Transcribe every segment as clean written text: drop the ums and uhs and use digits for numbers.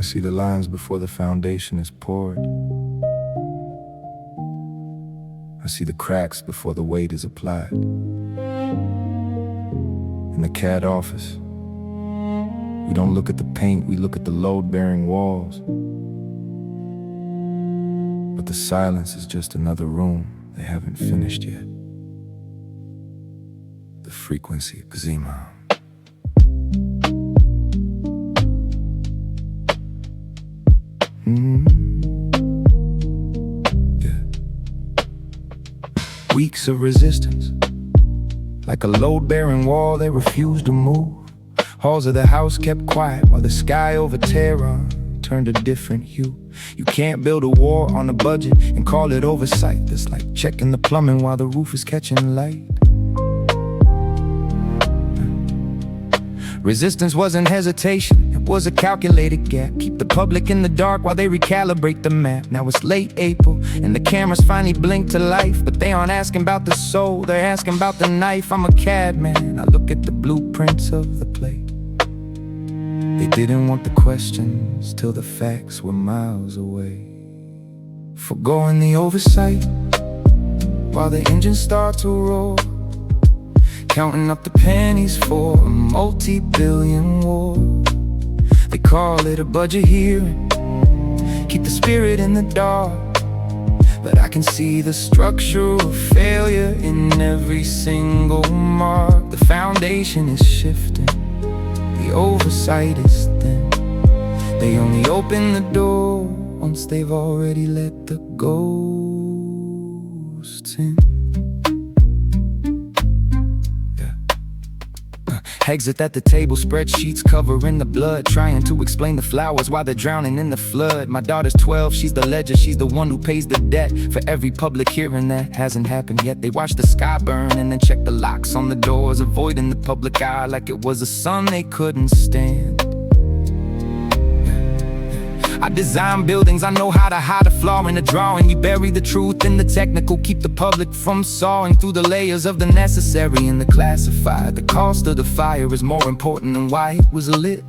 see the lines before the foundation is poured. I see the cracks before the weight is applied. In the CAD office, we don't look at the paint, we look at the load-bearing walls. But the silence is just another room they haven't finished yet. The frequency of Ximam. Yeah. Weeks of resistance, like a load-bearing wall they refused to move. Halls of the house kept quiet while the sky over Tehran turned a different hue. You can't build a war on a budget and call it oversight. It's like checking the plumbing while the roof is catching light. Resistance wasn't hesitation, it was a calculated gap. Keep the public in the dark while they recalibrate the map. Now it's late April and the cameras finally blink to life, but they aren't asking about the soul, they're asking about the knife. I'm a CAD man, I look at the blueprints of the plate. They didn't want the questions till the facts were miles away. Forgoing the oversight while the engines start to roar, counting up the pennies for a multi-billion war. They call it a budget hearing, keep the spirit in the dark. But I can see the structural failure in every single mark. The foundation is shifting, the oversight is thin. They only open the door once they've already let the ghosts in. Hegse at the table, spreadsheets covering the blood, trying to explain the flowers while they're drowning in the flood. My daughter's 12, she's the ledger, she's the one who pays the debt for every public hearing that hasn't happened yet. They watch the sky burn and then check the locks on the doors, avoiding the public eye like it was a sun they couldn't stand. I design buildings, I know how to hide a flaw in a drawing. You bury the truth in the technical, keep the public from sawing through the layers of the necessary and the classified. The cost of the fire is more important than why it was lit.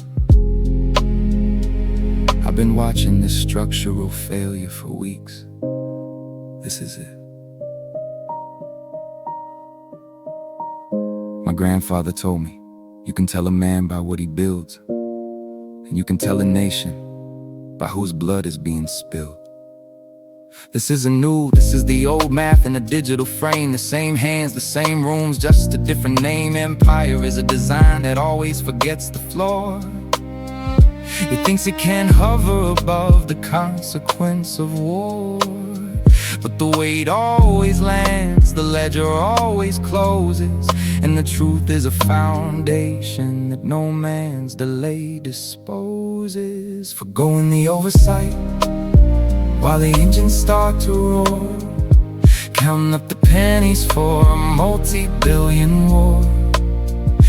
I've been watching this structural failure for weeks. This is it. My grandfather told me, you can tell a man by what he builds, and you can tell a nation by whose blood is being spilled. This isn't new, this is the old math in a digital frame. The same hands, the same rooms, just a different name. Empire is a design that always forgets the floor. It thinks it can hover above the consequence of war. But the weight always lands, the ledger always closes, and the truth is a foundation that no man's delay disposes. Forgoing the oversight while the engines start to roar, counting up the pennies for a multi-billion war.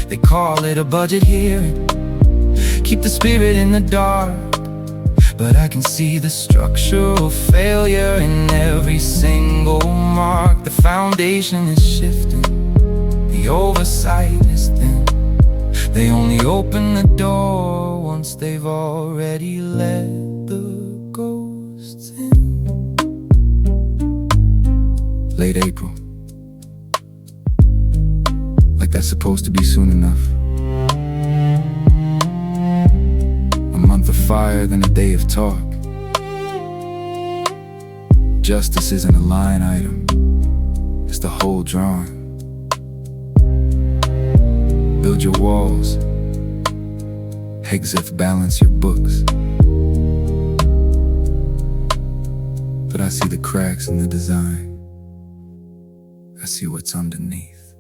They call it a budget hearing, keep the spirit in the dark. But I can see the structural failure in every single mark. The foundation is shifting, the oversight is thin. They only open the door once they've already let the ghosts in. Late April, like that's supposed to be soon enough. A month of fire, then a day of talk. Justice isn't a line item, it's the whole drawing. Build your walls, Hegse, balance your books. But I see the cracks in the design, I see what's underneath.